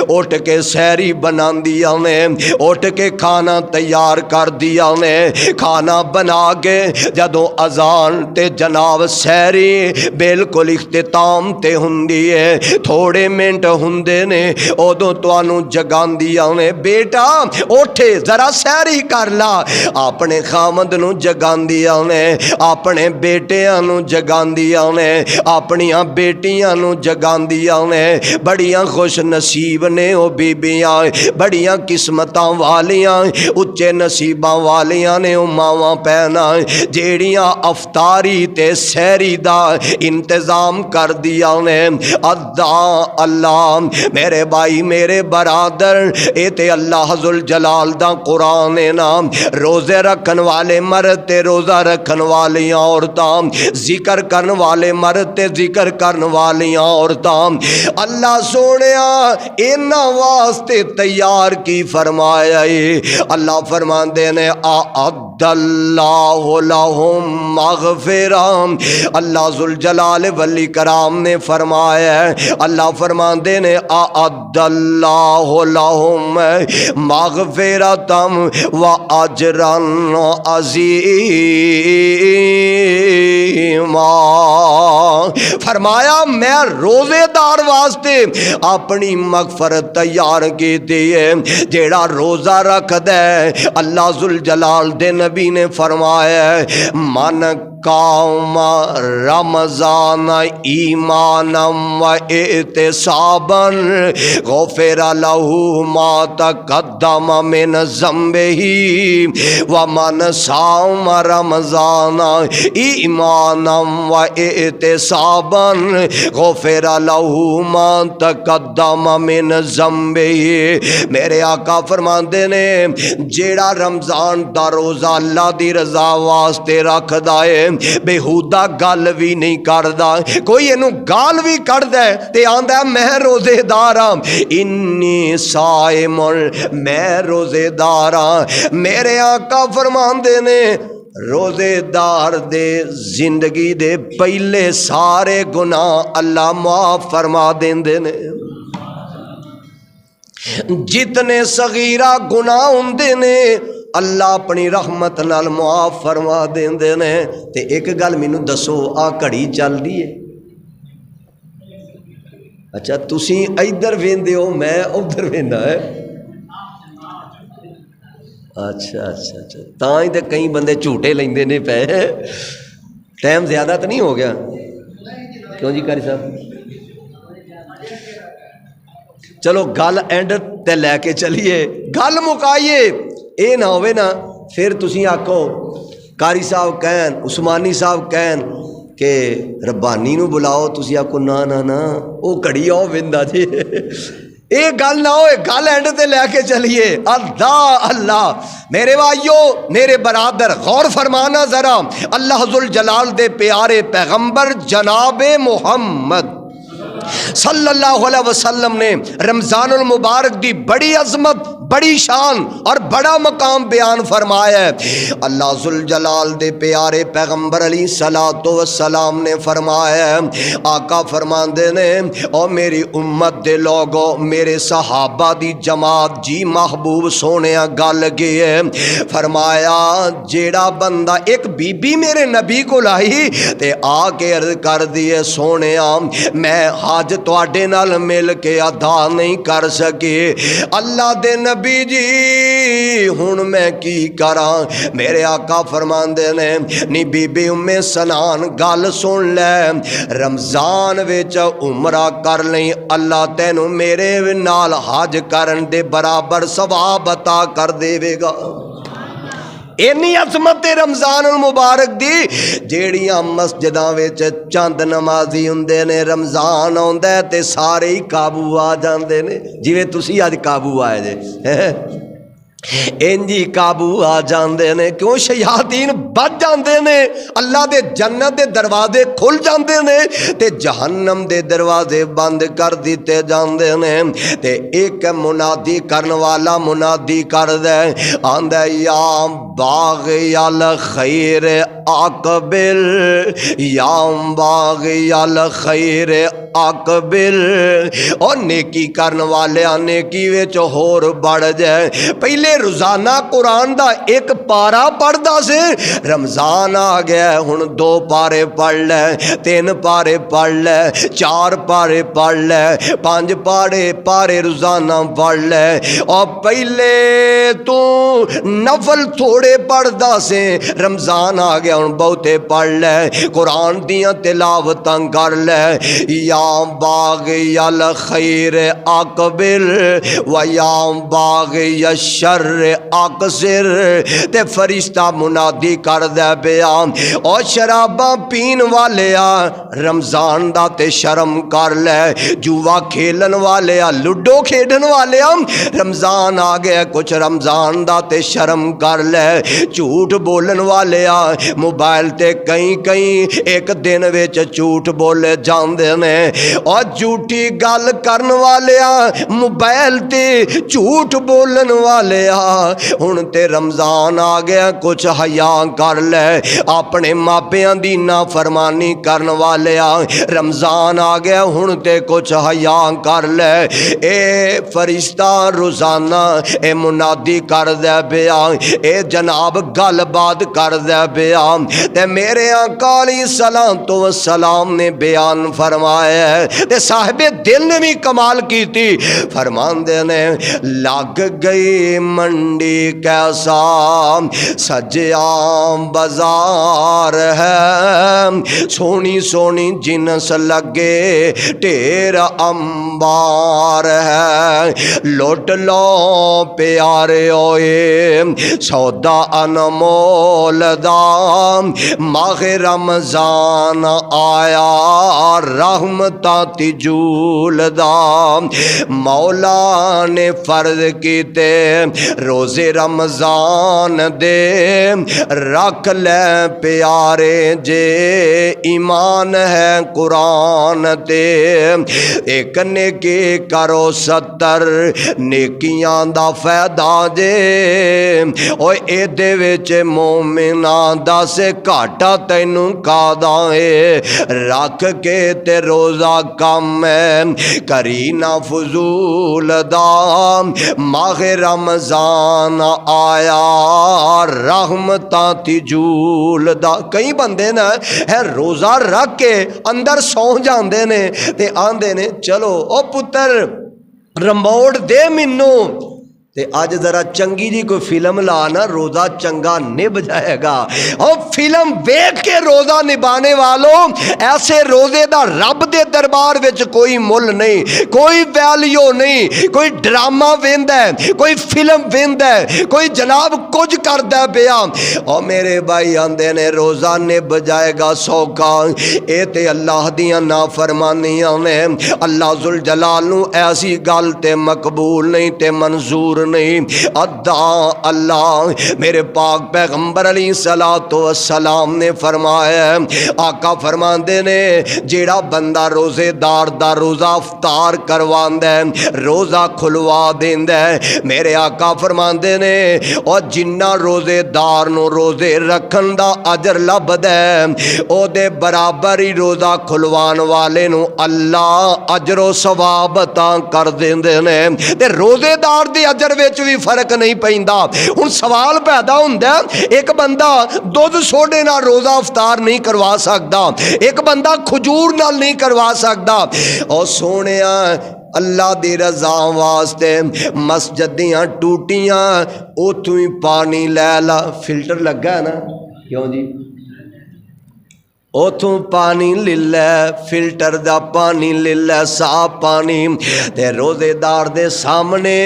[SPEAKER 1] उठ के सैरी बनांदियां ने, उठ के खाना तैयार कर दिया ने, खाना बना के जदों अजान ते जनाब सैरी बिल्कुल इख्तिताम ते हुंदी है, थोड़े मिनट हुंदे ने, उदों तुहानूं जगांदियां ने, बेटा उठे जरा सैरी कर ला। अपने खामद नूं जगांदियां ने, अपने बेटियां नूं जगांदियां ने, अपनियां बेटियां नूं जगांदियां ने। बड़ियां खुश नसीब ने ओ बीबियां, बड़ियां किस्मतां वालियां, उच्चे नसीबां वालियां ने ओ मावां भैनां जेड़ियां अफतारी ते सैरी दा इंतजाम कर दिया ने। अद्दा अल्लाह मेरे भाई मेरे बरादर, ए ते अल्लाह जुल जलाल दा कुरान है ना। रोज़े रखन वाले मर्द ते रोज़ा रखन वालियां औरतां, जिक्र करन वाले मर्द ते जिक्र करन वालियां औरतां, अल्लाह सोने इन्हां वास्ते तैयार की फरमाया है। अल्लाह फरमांदे ने अअद्दल्लाहु लहुम मग़फ़िरम, अल्लाह जुल जलाल वली कराम ने फरमाया है। अल्लाह फरमांदे ने अअद्दल्लाहु लहुम मग़फ़िरतम व अजरन अज़ीमा। फरमाया मैं रोज़ेदार वास्ते अपनी मगफरत तैयार की है। जेड़ा रोज़ा रखदा है, अल्लाह जुल जलाल दे नबी ने फरमाया मन काम रमज़ान ईमानम व एहतिसाबन गुफ़िर लहू मा तक़द्दम मिन ज़म्बिही व मन साम रमज़ान ईमानम व एहतिसाबन गुफ़िर लहू मा तक़द्दम मिन ज़म्बिही। मेरे आका फरमाते ने जेड़ा रमज़ान दा रोज़ा अल्लाह दी रज़ा वास्ते रखदा है, बेहूदा गल भी नहीं करदा। कोई इनू गाल भी कढ़दा है ते आंदा मैं रोज़ेदार हाँ, इन्नी साइमुन मैं रोज़ेदार हाँ। मेरे आका फरमांदे ने रोज़ेदार दे जिंदगी दे पहले सारे गुनाह अल्लाह माफ़ फरमा देंदे ने। जितने सगीरा गुनाह हुंदे ने अल्लाह अपनी रहमत नाल मुआफ फरमा देंदे ने। ते एक गल मैनू दसो, आ घड़ी चल रही है, अच्छा तुसी इधर वेंदे हो मैं उधर वेंदा है, अच्छा अच्छा अच्छा तां ही तो कई बंदे झूठे लेंदे ने पे। टाइम ज़्यादा तो नहीं हो गया क्यों जी कारी साहब? चलो गल एंड ते लैके चलीए, गल मुकाइए, ये ना होवे ना फिर तुसी आखो कारी साहब कहन उस्मानी साहब कहन के रब्बानी नू बुलाओ, तुसी आखो ना ना ना वो घड़ी आओ विंदा जी। ये गल ना हो, गल एंड ते लैके चलिए। अल्लाह अल्लाह मेरे भाइयों मेरे बरादर गौर फरमाना जरा, अल्लाह जुल जलाल दे प्यारे पैगंबर जनाबे मोहम्मद सल्लल्लाहु अलैहि वसल्लम ने रमज़ानुल मुबारक दी बड़ी अजमत, बड़ी शान और बड़ा मकाम बयान फरमाया है। अल्लाह जुल जलाल दे प्यारे पैगंबर अली सलातो वसलाम ने फरमाया, आका फरमांदे ने और मेरी उम्मत दे लोगो मेरे सहाबा दी जमात जी महबूब सोने गल की है, फरमाया जेड़ा बंदा एक बीबी मेरे नबी को लाई ते आके अर्ज कर दिए सोने मैं हज तुहाडे नाल मिल के अदा नहीं कर सके, अल्लाह दे नबी जी हुण मैं की करा? मेरे आका फरमांदे ने नी बीबी उम्मे सनान गल सुन ले, रमज़ान विच उमरा कर लई, अल्लाह तैनू मेरे नाल हज करन दे बराबर सवाब अता कर देवेगा। इन्नी अजमत रमज़ानुल मुबारक दी जेड़ियां मस्जिदां विच चंद नमाजी हुंदे ने, रमज़ान आउंदा ते सारे ही काबू आ जांदे ने, जिवें तुसी अज काबू आए जे इंजी काबू आ जाते ने। क्यों? शयातीन बच जाते ने, अल्लाह दे जन्नत दे दरवाजे खुल जाते ने ते जहन्नम दे दरवाजे बंद कर दिते जाते ने। ते एक मुनादी करन वाला मुनादी कर दे, आंदा या बाग अल खैर आकबिल, या बाग अल खैर आकबिल। और नेकी करन वाले नेकी विच होर बढ़ जाए। पहले रोजाना कुरान दा एक पारा पढ़दा से, रमज़ान आ गया हुण 2 पारे पढ़ ले, 3 पारे पढ़ ले, 4 पारे पढ़ ले, 5 पारे रोजाना पढ़ ले। और पहले तू नफल थोड़े पढ़दा से, रमज़ान आ गया हुण बहुते पढ़ ले, कुरान दियां तिलावतां कर ले। या बाग अल खैर आकबिल व या बाग यशर आकसिर। ते फरिश्ता मुनादी कर दे पिया, और शराबा पीन वाले रमज़ान दा ते शर्म कर ले, जुआ खेलन वाले लूडो खेडन वाले रमज़ान आ गया कुछ रमज़ान दा ते शर्म कर ले। झूठ बोलन वाले मोबाइल ते कई एक दिन विच झूठ बोले जाते ने, और झूठी गल करन वाले मोबाइल ते झूठ बोलन वाले हुण ते रमज़ान आ गया कुछ हया कर ले। अपने मापियां दी नाफरमानी करन वाले रमज़ान आ गया हुण ते कुछ हया कर ले। ए फरिश्ता रोजाना ए मुनादी कर दे पिया, ए जनाब गल बात कर दे पिया। ते मेरे आका अलैहिस्सलातो वस्सलाम ने बयान फरमाया, ते साहिबे दिल ने भी कमाल की थी, फरमांदे ने लग गई मंडी कैसा सजया बाजार है, सोनी सोनी जिनस लगे ढेर अंबार है। लुट लो प्यारे ओए सौदा अनमोल दा, माहे रमजान आया रहमतां तिजूल दा। मौला ने फर्ज कीते रोजे रमजान दे, रख ले प्यारे जे ईमान है कुरान ते। एक नेकी करो 70 नेकियां दा फायदा जे, ओ एदे विच मोमिना दस घाटा तैनू कादा है। रख के ते रोजा कम है करी ना फजूल दा, माहे रमजान आया रहमतां तिजूल दा। कई बंदे ना है रोजा रख के अंदर सौ जाते ने ते आंदे ने चलो ओ पुत्र रिमोट दे मैनू, ते अज जरा चंगी जी कोई फिल्म ला ना रोज़ा चंगा निभ जाएगा। और फिल्म देख के रोज़ा निभाने वालों ऐसे रोज़े दा रब दे दरबार विच कोई मुल नहीं, कोई वैल्यू नहीं। कोई ड्रामा वेंदा है, कोई फिल्म वेंदा है, कोई जनाब कुछ करदा पिया। और मेरे भाई आंदे ने रोज़ा निभ जाएगा सौखा, ये ते अल्लाह दियां नाफरमानियां ने। अल्लाह जुल जलाल नू ऐसी गल ते मकबूल नहीं ते मंजूर नहीं। अद्दा अल्लाह मेरे पाक पैगंबर अलैहिस्सलातु वस्सलाम ने फरमाया, आका फरमांदे ने जेड़ा बंदा रोजेदार दा रोज़ा अफ्तार करवांदा है, रोज़ा खुलवा देंदा है, मेरे आका फरमांदे ने और जिन्ना रोजेदार नू रोजे रखन दा अजर लभदा है, ओदे बराबर ही रोज़ा खुलवान वाले नू अल्लाह अजरो सवाब अता कर देंदे ने। ते रोजेदार दे अजर विच भी फर्क नहीं पैंदा। हुण सवाल पैदा हुंदा, एक बंदा दुध सोडे नाल रोज़ा अफ्तार नहीं करवा सकदा, एक बंदा खजूर नाल नहीं करवा सकदा। और सोहणिया अल्लाह दी रज़ा वास्ते मस्जिद दियां टूटियां उथों ही पानी लै ला, फिल्टर लगा है ना, क्यों जी उथों पानी ले लै, फिल्टर दा पानी ले लै, साफ पानी ते रोजेदार दे सामने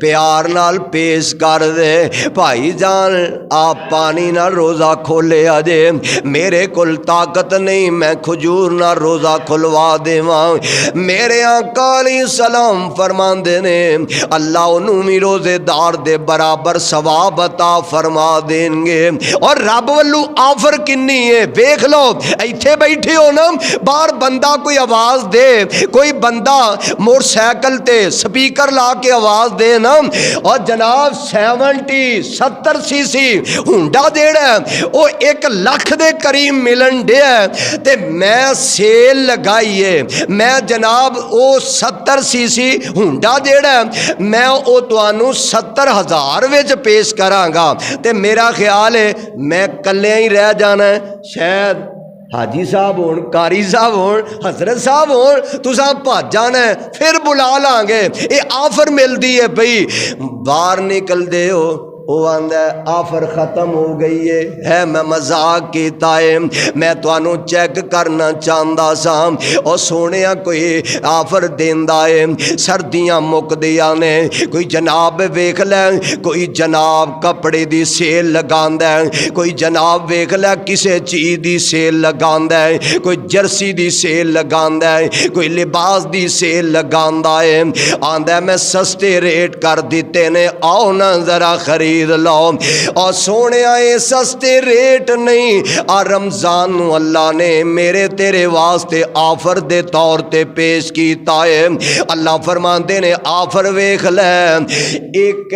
[SPEAKER 1] प्यार नाल पेश कर दे। भाई जान आप पानी नाल रोज़ा खोले अजे, मेरे कोल ताकत नहीं मैं खजूर नाल रोज़ा खुलवा देवां। मेरे आका अलैहिस्सलाम फरमांदे ने अल्लाह उन्हों भी रोजेदार दे बराबर सवाब अता फरमा देंगे। और रब वल्लू आफर किन्नी है वेख लो, इत्थे बैठे हो ना, बाहर बंदा कोई आवाज दे, कोई बंदा मोटरसाइकिल ते स्पीकर ला के आवाज दे ना, और जनाब 70 सीसी हुंडा जेड़ा वो 1 लाख दे करीब मिलन दिया, ते मैं सेल लगाई है, मैं जनाब वो 70 सीसी हुंडा जेड़ा मैं वो तुहानू 70,000 विच पेश करांगा। ते मेरा ख्याल है मैं कल्ले ही रह जाना, शायद हाजी साहब होन, कारी साहब होन, हजरत साहब होन, तुसा भज जाना फिर बुला लांगे। ये आफर मिलती है भाई, बाहर निकलते हो वो आंदा आफर ख़त्म हो गई है मैं मजाक किया है, मैं तुहानू चेक करना चाहता सा। और सोने कोई आफर देंदा है, सर्दियाँ मुकदियां ने, कोई जनाब वेख लै, कोई जनाब कपड़े की सेल लगांदा है, कोई जनाब वेख लै किसी चीज़ की सेल लगांदा है, कोई जर्सी की सेल लगांदा है, कोई लिबास की सेल लगांदा है। आंदा मैं सस्ते रेट कर दिते ने, आओ ना जरा खरीद लो। और सोने ये सस्ते रेट नहीं, आ रमजान नू अल्लाह ने मेरे तेरे वास्ते आफर दे तौर ते पेश किया है। अल्लाह फरमाते ने आफर वेख ले, एक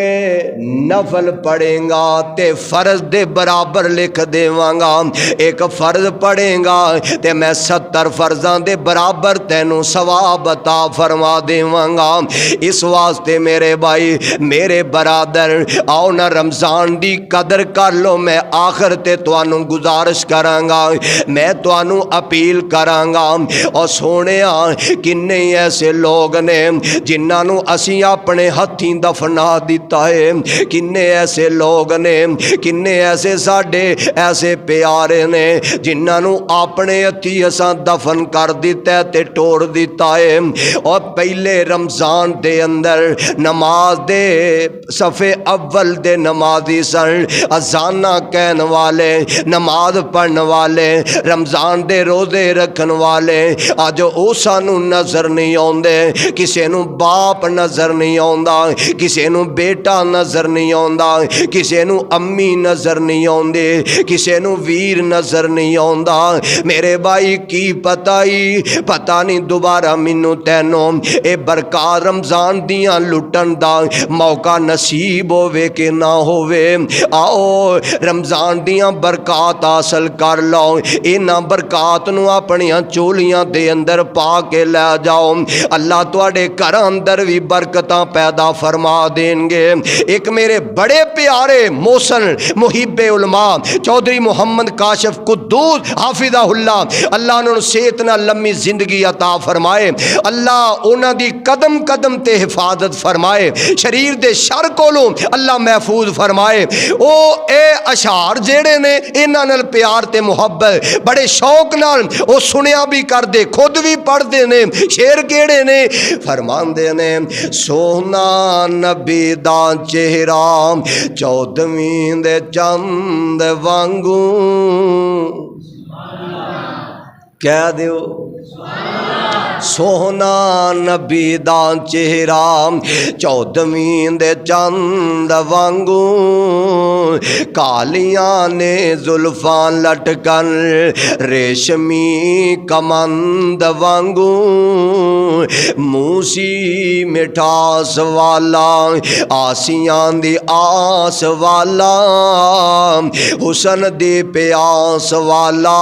[SPEAKER 1] नफल पढ़ेगा ते फर्ज दे बराबर लिख देवांगा, एक फर्ज पढ़ेगा ते मैं 70 फर्जां दे बराबर तेनू सवाब अता फरमा देवांगा। इस वास्ते मेरे भाई मेरे बरादर आओ ना रमज़ान दी कदर कर लो। मैं आखिर ते तुहानू गुजारिश करांगा, मैं तुहानू अपील करांगा। और सोने किन्ने ऐसे लोग ने जिन्होंने असी अपने हथी दफना दिता है। किन्ने ऐसे लोग ने, किन्ने ऐसे साडे ऐसे प्यारे ने जिन्होंने अपने हथी असा दफन कर दिता है ते तोड़ दिता है। और पहले रमज़ान दे अंदर नमाज दे सफ़े अव्वल दे नमाजी सन, अजाना कहने वाले, नमाज पढ़ने वाले, रमज़ान दे रोज़े रखने वाले। अज वो सानू नज़र नहीं आते, किसी नू बाप नज़र नहीं आता, किसी नू बेटा नज़र नहीं आता, किसी नू अम्मी नज़र नहीं आती, किसी नू वीर नज़र नहीं आता। मेरे भाई की पता ही पता नहीं दोबारा मैनू तैनों ये बरकत रमज़ान दियाँ लुटन दा मौका नसीब होवे कि ना होवे। आओ रमज़ान दियाँ बरकत हासिल कर लो, इन्हां बरकत नू अपनियां चोलियां दे अंदर पा के लै जाओ। अल्लाह तुहाडे घर अंदर भी बरकतां पैदा फरमा देंगे। एक मेरे बड़े प्यारे मोहसन मुहिब्बे उलमा चौधरी मोहम्मद काशिफ कुद्दूस हाफिज़हुल्लाह, अल्लाह उन्होंने सेहत नाल लम्मी जिंदगी अता फरमाए। अल्लाह उन्हां दी कदम कदम ते हिफाजत फरमाए, शरीर दे शर कोलों अल्लाह महफूज फरमाए। ओ ए अशार जेड़े ने इन्हां नाल प्यार ते मुहब्बत बड़े शौक नाल ओ सुनिया भी करदे, खुद भी पढ़ते ने। शेर केड़े ने? फरमांदे ने सोहना नबी दा चेहरा चौदवीं दे चंद वांगू। कह दियो सोहना नबी दा चेहरा चौदवीं दे चंद वांगू। कालियां ने जुल्फां लटकन रेशमी कमंद वांगू। मूसी मिठास वाला आसियां दी आस वाला, हुसन दी प्यास वाला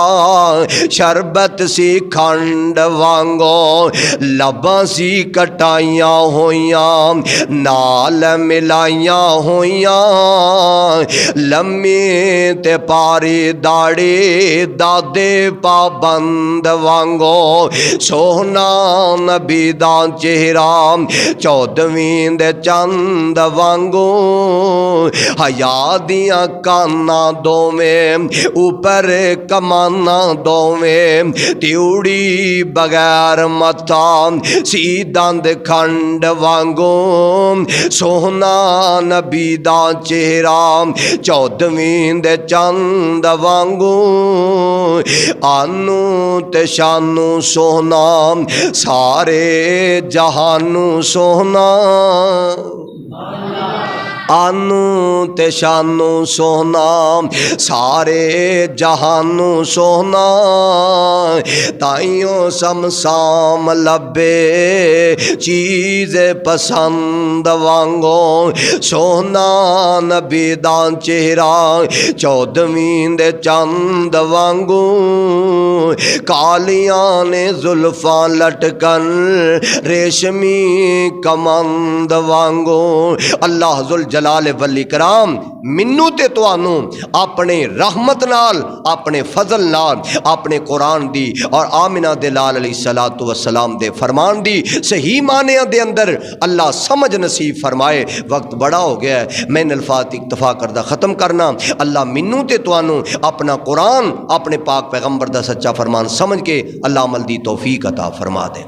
[SPEAKER 1] शरबत सी खंड वांगो। लबां सी कटाइयां होइयां नाल मिलाइयां होइयां। लम्मी ते पारी दाड़ी दादे पाबंद वांगो। सोहना नबी दा चेहरा चौदवीं दे चंद वांगू। हया दियां काना दोवें उपर कमाना दोवें। त्यूड़ी बगैर मथा सी दंद खंड वांगू। सोहना नबी दा चेहरा चौदवीं दे चंद वांगू। आनू ते शानू सोहना सारे जहानू सोहना। आनू ते शानू सोहना सारे जहानू सोहना। ताइयों समसाम लबे चीज़ पसंद वांगो। सोहना नबी दा चेहरा चौदवीं दे चंद वांगू। कालियां ने जुल्फां लटकन रेशमी कमंद वांगू। अल्लाह जुल जलाल वली कराम मिन्नू ते तुहानू अपने रहमत नाल, अपने फजल नाल, अपने कुरान दी और आमिना दे लाल अलैहिस्सलातु वस्सलाम दे फरमान दी सही मानिया दे अंदर अल्लाह समझ नसीब फरमाए। वक्त बड़ा हो गया है, मैं अल्फाज इक्तफा करदा ख़त्म करना। अल्लाह मिन्नू ते तुहानू अपना कुरान, अपने पाक पैगंबर दा सच्चा फरमान समझ के अल्लाह अमल दी तौफीक अता फरमा दे।